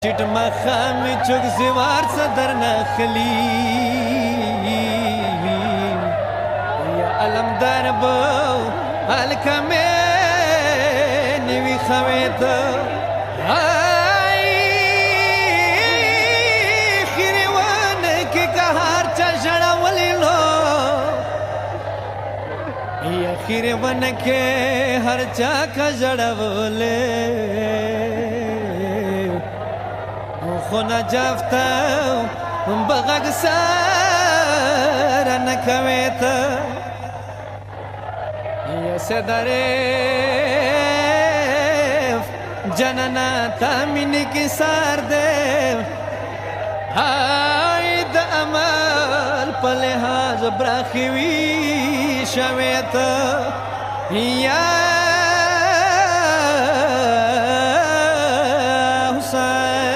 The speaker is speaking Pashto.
چټ مخامې چوک زوار صدر نخلی یا علم دربو الکمه نیوی خویت خیروان که کهار چا جڑا ولیلو یا خیروان که هر چا کا جڑا ولی خونا جافتا بغاق سارا نکویتا یا سدریف جننا تامینی کی سار دے آئی دا عمل پلحاظ براخیوی شویتا یا